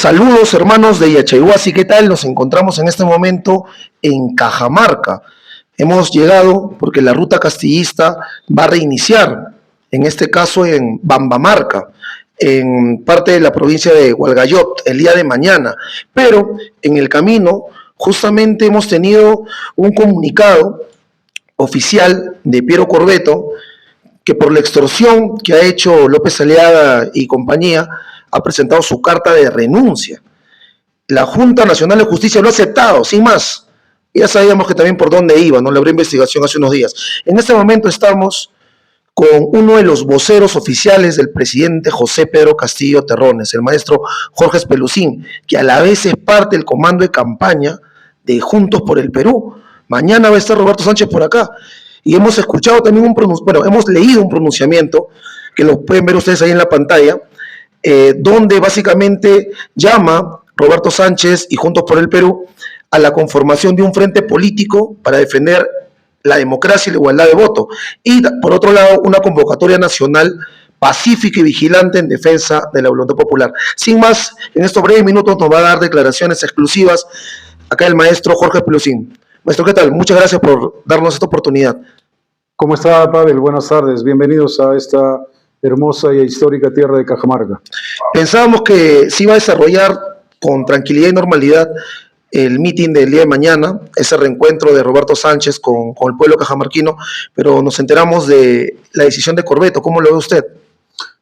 Saludos hermanos de Yachaiguasi, ¿qué tal? Nos encontramos en este momento en Cajamarca. Hemos llegado porque la ruta castillista va a reiniciar, en este caso en Bambamarca, en parte de la provincia de Hualgayot, el día de mañana. Pero en el camino justamente hemos tenido un comunicado oficial de Piero Corbeto que por la extorsión que ha hecho López Aliaga y compañía ha presentado su carta de renuncia. La Junta Nacional de Justicia lo ha aceptado, sin más. Ya sabíamos que también por dónde iba, ¿no? Le abrió investigación hace unos días. En este momento estamos con uno de los voceros oficiales del presidente José Pedro Castillo Terrones, el maestro Jorge Espelucín, que a la vez es parte del comando de campaña de Juntos por el Perú. Mañana va a estar Roberto Sánchez por acá. Y hemos escuchado también hemos leído un pronunciamiento, que lo pueden ver ustedes ahí en la pantalla, donde básicamente llama Roberto Sánchez y Juntos por el Perú a la conformación de un frente político para defender la democracia y la igualdad de voto. Y por otro lado, una convocatoria nacional pacífica y vigilante en defensa de la voluntad popular. Sin más, en estos breves minutos nos va a dar declaraciones exclusivas acá el maestro Jorge Espelucín. Maestro, ¿qué tal? Muchas gracias por darnos esta oportunidad. ¿Cómo está, Pavel? Buenas tardes. Bienvenidos a esta hermosa y histórica tierra de Cajamarca. Pensábamos que se iba a desarrollar con tranquilidad y normalidad el mitin del día de mañana, ese reencuentro de Roberto Sánchez con el pueblo cajamarquino, pero nos enteramos de la decisión de Corbeto. ¿Cómo lo ve usted?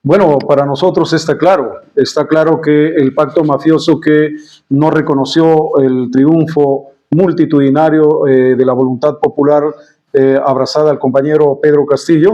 Bueno, para nosotros está claro que el pacto mafioso que no reconoció el triunfo multitudinario de la voluntad popular abrazada al compañero Pedro Castillo,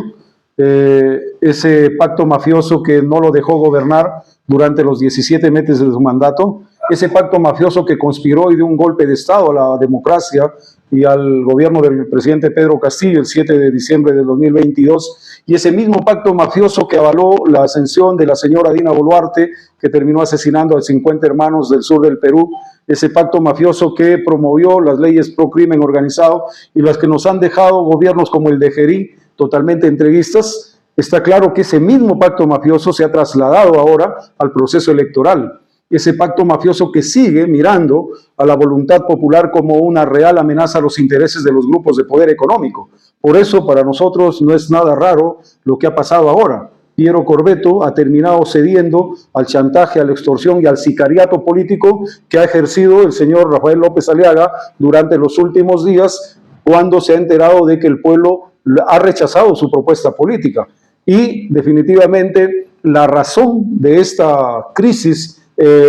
ese pacto mafioso que no lo dejó gobernar durante los 17 meses de su mandato, ese pacto mafioso que conspiró y dio un golpe de Estado a la democracia y al gobierno del presidente Pedro Castillo el 7 de diciembre de 2022, y ese mismo pacto mafioso que avaló la ascensión de la señora Dina Boluarte, que terminó asesinando a 50 hermanos del sur del Perú, ese pacto mafioso que promovió las leyes pro crimen organizado y las que nos han dejado gobiernos como el de Gerí, totalmente entreguistas. Está claro que ese mismo pacto mafioso se ha trasladado ahora al proceso electoral. Ese pacto mafioso que sigue mirando a la voluntad popular como una real amenaza a los intereses de los grupos de poder económico. Por eso, para nosotros no es nada raro lo que ha pasado ahora. Piero Corbeto ha terminado cediendo al chantaje, a la extorsión y al sicariato político que ha ejercido el señor Rafael López Aliaga durante los últimos días, cuando se ha enterado de que el pueblo ha rechazado su propuesta política. Y definitivamente la razón de esta crisis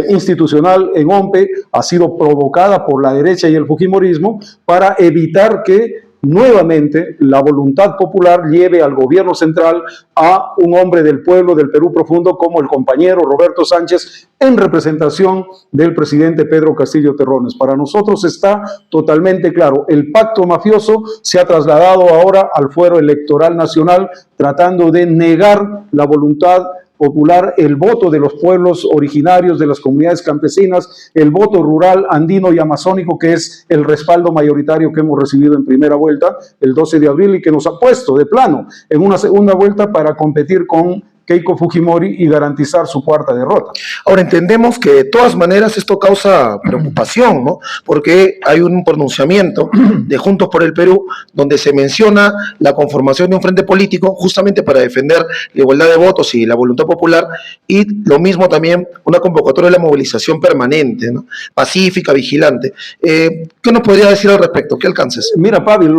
institucional en OMPE ha sido provocada por la derecha y el fujimorismo para evitar que nuevamente la voluntad popular lleve al gobierno central a un hombre del pueblo del Perú profundo como el compañero Roberto Sánchez en representación del presidente Pedro Castillo Terrones. Para nosotros está totalmente claro, el pacto mafioso se ha trasladado ahora al fuero electoral nacional tratando de negar la voluntad popular, el voto de los pueblos originarios, de las comunidades campesinas, el voto rural, andino y amazónico, que es el respaldo mayoritario que hemos recibido en primera vuelta el 12 de abril y que nos ha puesto de plano en una segunda vuelta para competir con Keiko Fujimori y garantizar su cuarta derrota. Ahora, entendemos que de todas maneras esto causa preocupación, ¿no? Porque hay un pronunciamiento de Juntos por el Perú donde se menciona la conformación de un frente político justamente para defender la igualdad de votos y la voluntad popular, y lo mismo también una convocatoria de la movilización permanente, ¿no? Pacífica, vigilante. ¿Qué nos podría decir al respecto? ¿Qué alcances? Mira, Pavel,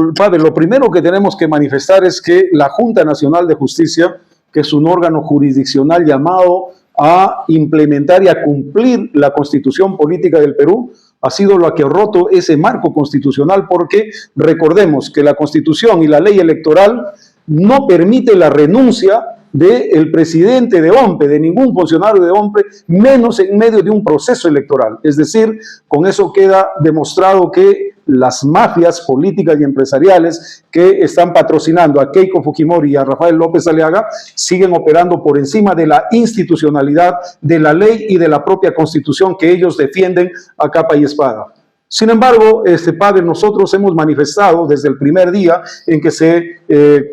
lo primero que tenemos que manifestar es que la Junta Nacional de Justicia, que es un órgano jurisdiccional llamado a implementar y a cumplir la Constitución política del Perú, ha sido lo que ha roto ese marco constitucional, porque recordemos que la Constitución y la ley electoral no permite la renuncia del presidente de OMPE, de ningún funcionario de OMPE, menos en medio de un proceso electoral. Es decir, con eso queda demostrado que las mafias políticas y empresariales que están patrocinando a Keiko Fujimori y a Rafael López Aliaga siguen operando por encima de la institucionalidad, de la ley y de la propia Constitución que ellos defienden a capa y espada. Sin embargo, Pavel, nosotros hemos manifestado desde el primer día en que se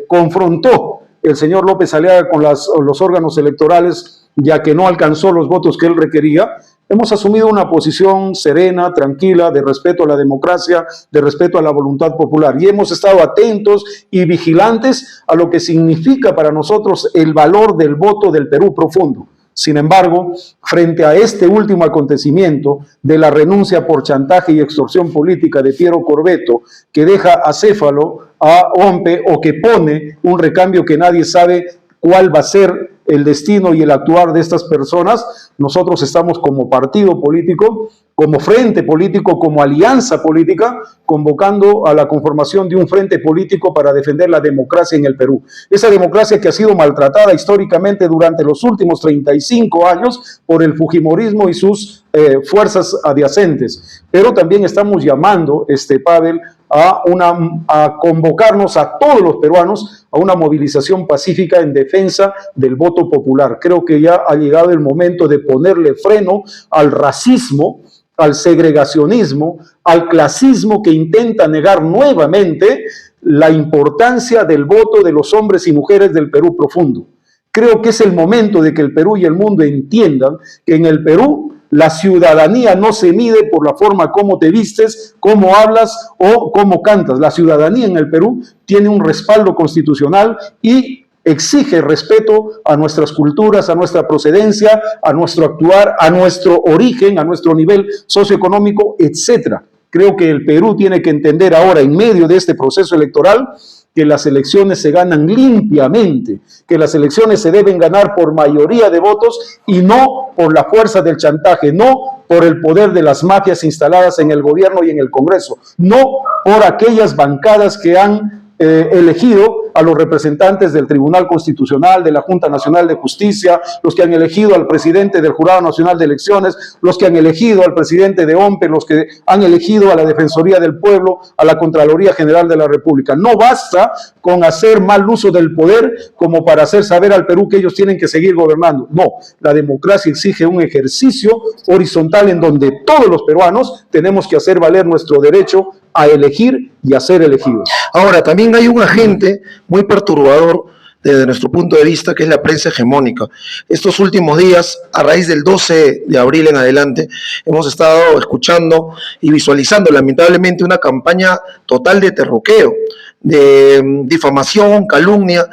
confrontó el señor López Aliaga con los órganos electorales, ya que no alcanzó los votos que él requería, hemos asumido una posición serena, tranquila, de respeto a la democracia, de respeto a la voluntad popular, y hemos estado atentos y vigilantes a lo que significa para nosotros el valor del voto del Perú profundo. Sin embargo, frente a este último acontecimiento de la renuncia por chantaje y extorsión política de Piero Corvetto, que deja acéfalo a OMPE o que pone un recambio que nadie sabe cuál va a ser el destino y el actuar de estas personas, nosotros estamos como partido político, como frente político, como alianza política, convocando a la conformación de un frente político para defender la democracia en el Perú. Esa democracia que ha sido maltratada históricamente durante los últimos 35 años por el fujimorismo y sus fuerzas adyacentes. Pero también estamos llamando, Pavel, a convocarnos a todos los peruanos a una movilización pacífica en defensa del voto popular. Creo que ya ha llegado el momento de ponerle freno al racismo, al segregacionismo, al clasismo que intenta negar nuevamente la importancia del voto de los hombres y mujeres del Perú profundo. Creo que es el momento de que el Perú y el mundo entiendan que en el Perú la ciudadanía no se mide por la forma como te vistes, cómo hablas o cómo cantas. La ciudadanía en el Perú tiene un respaldo constitucional y exige respeto a nuestras culturas, a nuestra procedencia, a nuestro actuar, a nuestro origen, a nuestro nivel socioeconómico, etc. Creo que el Perú tiene que entender ahora, en medio de este proceso electoral, que las elecciones se ganan limpiamente, que las elecciones se deben ganar por mayoría de votos y no por la fuerza del chantaje, no por el poder de las mafias instaladas en el gobierno y en el Congreso, no por aquellas bancadas que han elegido a los representantes del Tribunal Constitucional, de la Junta Nacional de Justicia, los que han elegido al presidente del Jurado Nacional de Elecciones, los que han elegido al presidente de OMPE, los que han elegido a la Defensoría del Pueblo, a la Contraloría General de la República. No basta con hacer mal uso del poder como para hacer saber al Perú que ellos tienen que seguir gobernando. No, la democracia exige un ejercicio horizontal en donde todos los peruanos tenemos que hacer valer nuestro derecho a elegir y a ser elegidos. Ahora, también hay un agente muy perturbador desde nuestro punto de vista, que es la prensa hegemónica. Estos últimos días, a raíz del 12 de abril en adelante, hemos estado escuchando y visualizando lamentablemente una campaña total de terruqueo, de difamación, calumnia,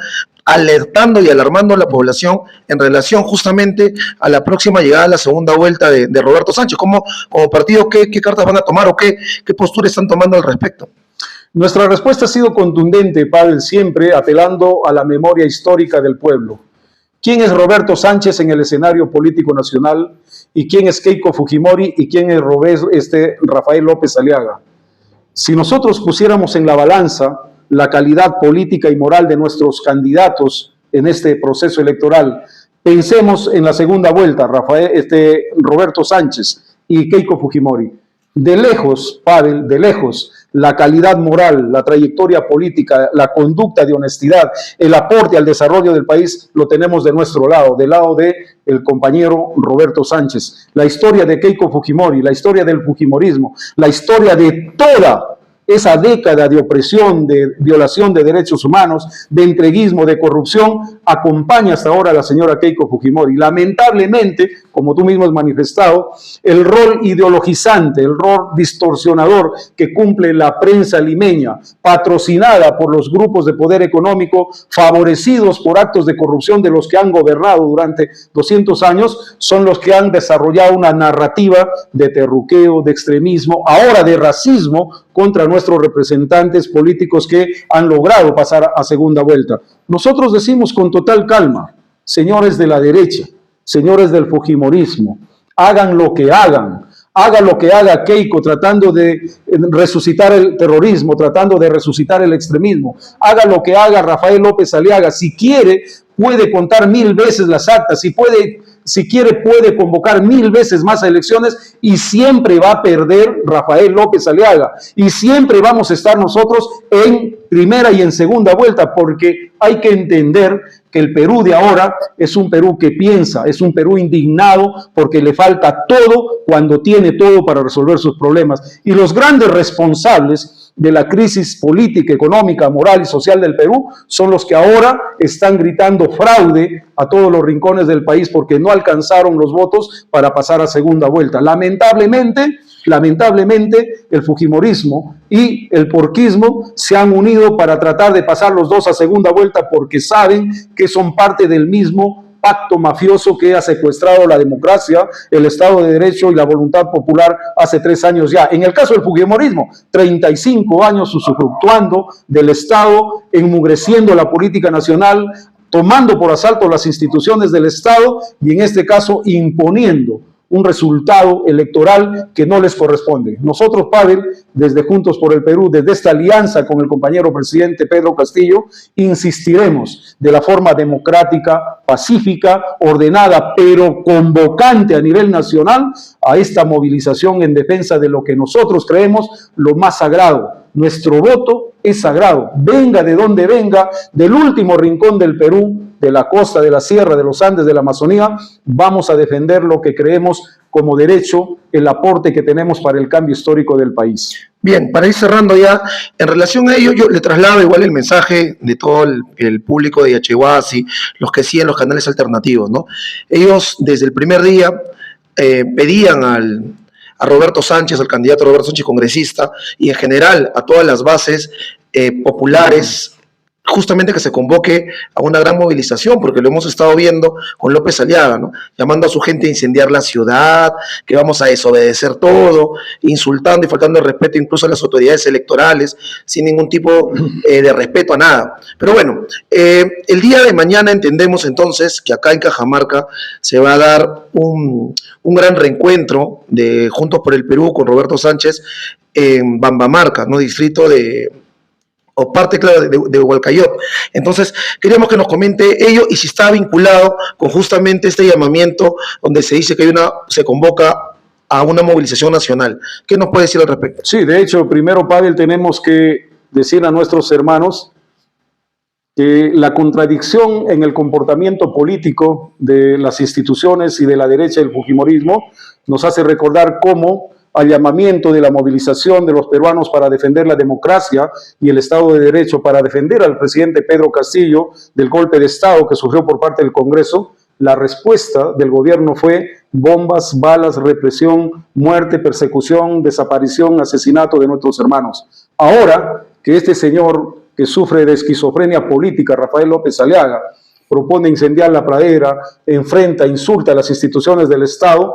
alertando y alarmando a la población en relación justamente a la próxima llegada a la segunda vuelta de Roberto Sánchez. Como partido, ¿qué cartas van a tomar o qué postura están tomando al respecto? Nuestra respuesta ha sido contundente, Pavel, siempre apelando a la memoria histórica del pueblo. ¿Quién es Roberto Sánchez en el escenario político nacional? ¿Y quién es Keiko Fujimori? ¿Y quién es Rafael López Aliaga? Si nosotros pusiéramos en la balanza la calidad política y moral de nuestros candidatos en este proceso electoral, pensemos en la segunda vuelta, Roberto Sánchez y Keiko Fujimori. De lejos, Pavel, de lejos, la calidad moral, la trayectoria política, la conducta de honestidad, el aporte al desarrollo del país, lo tenemos de nuestro lado, del lado del compañero Roberto Sánchez. La historia de Keiko Fujimori, la historia del fujimorismo, la historia de toda esa década de opresión, de violación de derechos humanos, de entreguismo, de corrupción, acompaña hasta ahora a la señora Keiko Fujimori. Lamentablemente, como tú mismo has manifestado, el rol ideologizante, el rol distorsionador que cumple la prensa limeña, patrocinada por los grupos de poder económico, favorecidos por actos de corrupción de los que han gobernado durante 200 años, son los que han desarrollado una narrativa de terruqueo, de extremismo, ahora de racismo contra nuestros representantes políticos que han logrado pasar a segunda vuelta. Nosotros decimos con total calma, señores de la derecha, señores del fujimorismo, hagan lo que hagan, haga lo que haga Keiko tratando de resucitar el terrorismo, tratando de resucitar el extremismo, haga lo que haga Rafael López Aliaga, si quiere puede contar 1000 veces las actas, si quiere puede convocar 1000 veces más a elecciones y siempre va a perder Rafael López Aliaga y siempre vamos a estar nosotros en primera y en segunda vuelta, porque hay que entender que el Perú de ahora es un Perú que piensa, es un Perú indignado porque le falta todo cuando tiene todo para resolver sus problemas. Y los grandes responsables de la crisis política, económica, moral y social del Perú, son los que ahora están gritando fraude a todos los rincones del país porque no alcanzaron los votos para pasar a segunda vuelta. Lamentablemente, el fujimorismo y el porquismo se han unido para tratar de pasar los dos a segunda vuelta porque saben que son parte del mismo pacto mafioso que ha secuestrado la democracia, el Estado de Derecho y la voluntad popular hace 3 años ya. En el caso del fujimorismo, 35 años usufructuando del Estado, enmugreciendo la política nacional, tomando por asalto las instituciones del Estado y en este caso imponiendo un resultado electoral que no les corresponde. Nosotros, Pavel, desde Juntos por el Perú, desde esta alianza con el compañero presidente Pedro Castillo, insistiremos de la forma democrática, pacífica, ordenada, pero convocante a nivel nacional a esta movilización en defensa de lo que nosotros creemos lo más sagrado. Nuestro voto es sagrado, venga de donde venga, del último rincón del Perú, de la costa, de la sierra, de los Andes, de la Amazonía, vamos a defender lo que creemos como derecho, el aporte que tenemos para el cambio histórico del país. Bien, para ir cerrando ya, en relación a ello, yo le traslado igual el mensaje de todo el público de Yachehuasi, los que siguen los canales alternativos, ¿no? Ellos desde el primer día pedían a Roberto Sánchez, al candidato Roberto Sánchez congresista, y en general a todas las bases populares, justamente que se convoque a una gran movilización, porque lo hemos estado viendo con López Aliaga, ¿no? Llamando a su gente a incendiar la ciudad, que vamos a desobedecer todo, insultando y faltando el respeto incluso a las autoridades electorales, sin ningún tipo de respeto a nada. Pero bueno, el día de mañana entendemos entonces que acá en Cajamarca se va a dar un gran reencuentro de Juntos por el Perú con Roberto Sánchez en Bambamarca, ¿no? Distrito o parte, claro, de Hualcayot. Entonces, queríamos que nos comente ello y si está vinculado con justamente este llamamiento donde se dice que se convoca a una movilización nacional. ¿Qué nos puede decir al respecto? Sí, de hecho, primero, Pavel, tenemos que decir a nuestros hermanos que la contradicción en el comportamiento político de las instituciones y de la derecha del fujimorismo nos hace recordar cómo al llamamiento de la movilización de los peruanos para defender la democracia y el Estado de Derecho, para defender al presidente Pedro Castillo del golpe de Estado que sufrió por parte del Congreso, la respuesta del gobierno fue bombas, balas, represión, muerte, persecución, desaparición, asesinato de nuestros hermanos. Ahora que este señor que sufre de esquizofrenia política, Rafael López Aliaga, propone incendiar la pradera, enfrenta, insulta a las instituciones del Estado,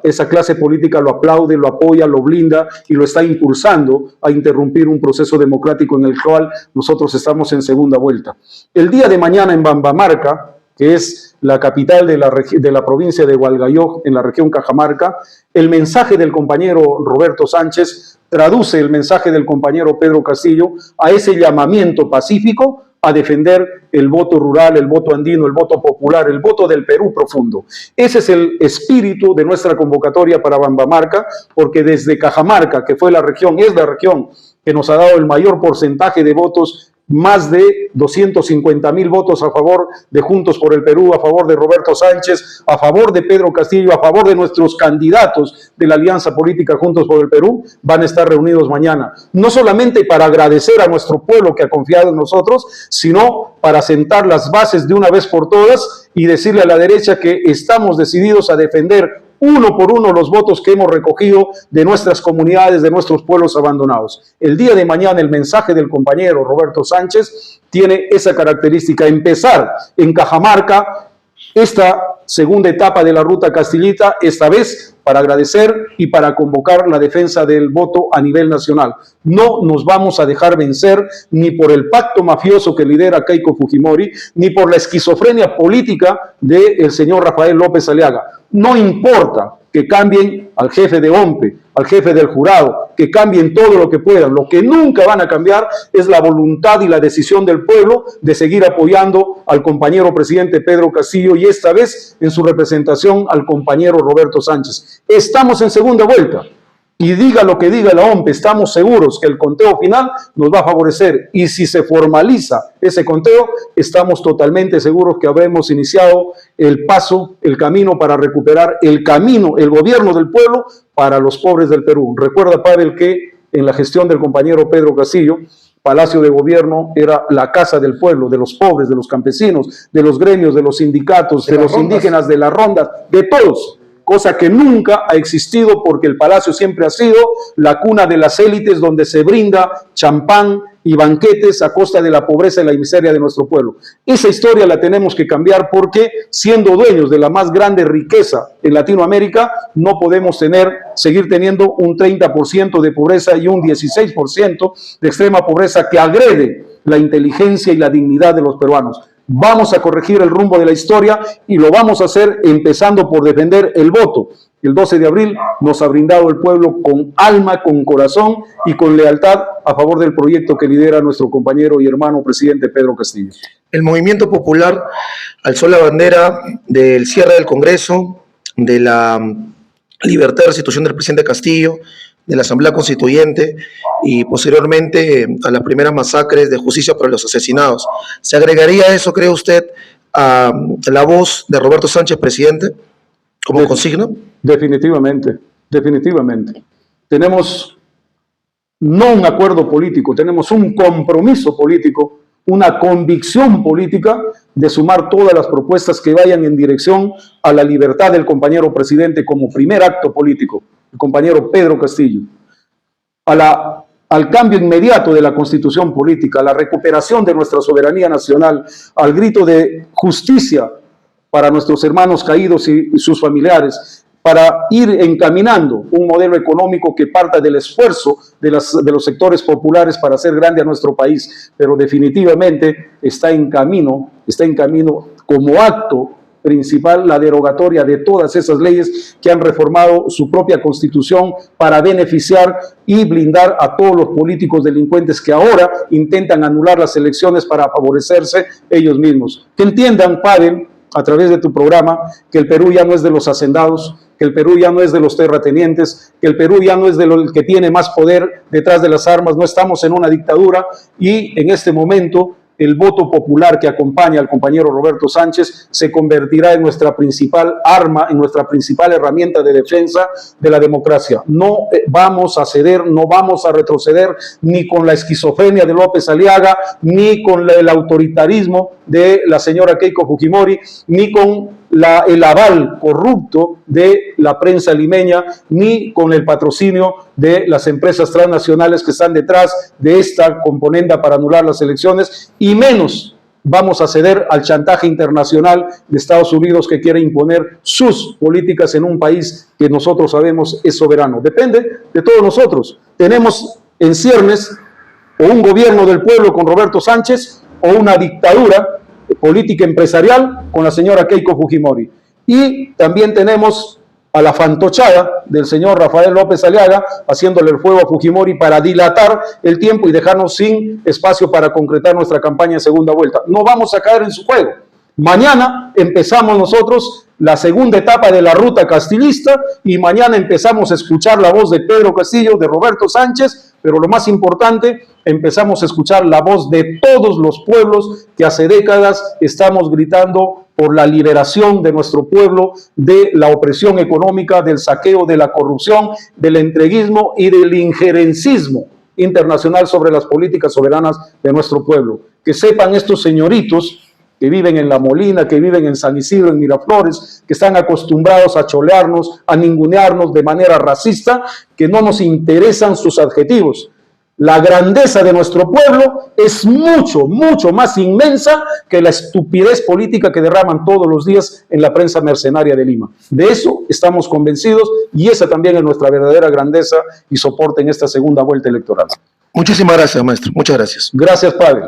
esa clase política lo aplaude, lo apoya, lo blinda y lo está impulsando a interrumpir un proceso democrático en el cual nosotros estamos en segunda vuelta. El día de mañana en Bambamarca, que es la capital de la provincia de Hualgayoc, en la región Cajamarca, el mensaje del compañero Roberto Sánchez traduce el mensaje del compañero Pedro Castillo a ese llamamiento pacífico a defender el voto rural, el voto andino, el voto popular, el voto del Perú profundo. Ese es el espíritu de nuestra convocatoria para Bambamarca, porque desde Cajamarca, que fue es la región que nos ha dado el mayor porcentaje de votos, más de 250,000 votos a favor de Juntos por el Perú, a favor de Roberto Sánchez, a favor de Pedro Castillo, a favor de nuestros candidatos de la alianza política Juntos por el Perú, van a estar reunidos mañana. No solamente para agradecer a nuestro pueblo que ha confiado en nosotros, sino para sentar las bases de una vez por todas y decirle a la derecha que estamos decididos a defender uno por uno los votos que hemos recogido de nuestras comunidades, de nuestros pueblos abandonados. El día de mañana el mensaje del compañero Roberto Sánchez tiene esa característica, empezar en Cajamarca esta segunda etapa de la ruta Castillita, esta vez para agradecer y para convocar la defensa del voto a nivel nacional. No nos vamos a dejar vencer ni por el pacto mafioso que lidera Keiko Fujimori, ni por la esquizofrenia política del señor Rafael López Aliaga. No importa que cambien al jefe de OMPE, al jefe del jurado, que cambien todo lo que puedan. Lo que nunca van a cambiar es la voluntad y la decisión del pueblo de seguir apoyando al compañero presidente Pedro Castillo y esta vez en su representación al compañero Roberto Sánchez. Estamos en segunda vuelta. Y diga lo que diga la OMPE, estamos seguros que el conteo final nos va a favorecer. Y si se formaliza ese conteo, estamos totalmente seguros que habremos iniciado el paso, el camino para recuperar el gobierno del pueblo para los pobres del Perú. Recuerda, Pavel, que en la gestión del compañero Pedro Castillo, Palacio de Gobierno era la casa del pueblo, de los pobres, de los campesinos, de los gremios, de los sindicatos, de los indígenas, de las rondas, de todos, cosa que nunca ha existido porque el Palacio siempre ha sido la cuna de las élites donde se brinda champán y banquetes a costa de la pobreza y la miseria de nuestro pueblo. Esa historia la tenemos que cambiar porque, siendo dueños de la más grande riqueza en Latinoamérica, no podemos seguir teniendo un 30% de pobreza y un 16% de extrema pobreza que agrede la inteligencia y la dignidad de los peruanos. Vamos a corregir el rumbo de la historia y lo vamos a hacer empezando por defender el voto. El 12 de abril nos ha brindado el pueblo con alma, con corazón y con lealtad a favor del proyecto que lidera nuestro compañero y hermano presidente Pedro Castillo. El movimiento popular alzó la bandera del cierre del Congreso, de la libertad de restitución del presidente Castillo, de la Asamblea Constituyente y posteriormente a las primeras masacres de justicia para los asesinados. ¿Se agregaría a eso, cree usted, a la voz de Roberto Sánchez, presidente, como consigna? Definitivamente, definitivamente. Tenemos no un acuerdo político, tenemos un compromiso político, una convicción política de sumar todas las propuestas que vayan en dirección a la libertad del compañero presidente como primer acto político, el compañero Pedro Castillo, al cambio inmediato de la constitución política, a la recuperación de nuestra soberanía nacional, al grito de justicia para nuestros hermanos caídos y sus familiares, para ir encaminando un modelo económico que parta del esfuerzo de los sectores populares para hacer grande a nuestro país, pero definitivamente está en camino como acto principal la derogatoria de todas esas leyes que han reformado su propia constitución para beneficiar y blindar a todos los políticos delincuentes que ahora intentan anular las elecciones para favorecerse ellos mismos. Que entiendan, Pavel, a través de tu programa, que el Perú ya no es de los hacendados, que el Perú ya no es de los terratenientes, que el Perú ya no es de el que tiene más poder detrás de las armas, no estamos en una dictadura y en este momento el voto popular que acompaña al compañero Roberto Sánchez se convertirá en nuestra principal arma, en nuestra principal herramienta de defensa de la democracia. No vamos a ceder, no vamos a retroceder ni con la esquizofrenia de López Aliaga, ni con el autoritarismo de la señora Keiko Fujimori, ni con el aval corrupto de la prensa limeña, ni con el patrocinio de las empresas transnacionales que están detrás de esta componenda para anular las elecciones, y menos vamos a ceder al chantaje internacional de Estados Unidos que quiere imponer sus políticas en un país que nosotros sabemos es soberano. Depende de todos nosotros. Tenemos en ciernes o un gobierno del pueblo con Roberto Sánchez o una dictadura política empresarial con la señora Keiko Fujimori. Y también tenemos a la fantochada del señor Rafael López Aliaga haciéndole el fuego a Fujimori para dilatar el tiempo y dejarnos sin espacio para concretar nuestra campaña de segunda vuelta. No vamos a caer en su juego. Mañana empezamos nosotros la segunda etapa de la ruta castillista y mañana empezamos a escuchar la voz de Pedro Castillo, de Roberto Sánchez, pero lo más importante, empezamos a escuchar la voz de todos los pueblos que hace décadas estamos gritando por la liberación de nuestro pueblo, de la opresión económica, del saqueo, de la corrupción, del entreguismo y del injerencismo internacional sobre las políticas soberanas de nuestro pueblo. Que sepan estos señoritos que viven en La Molina, que viven en San Isidro, en Miraflores, que están acostumbrados a cholearnos, a ningunearnos de manera racista, que no nos interesan sus adjetivos. La grandeza de nuestro pueblo es mucho, mucho más inmensa que la estupidez política que derraman todos los días en la prensa mercenaria de Lima. De eso estamos convencidos y esa también es nuestra verdadera grandeza y soporte en esta segunda vuelta electoral. Muchísimas gracias, maestro. Muchas gracias. Gracias, padre.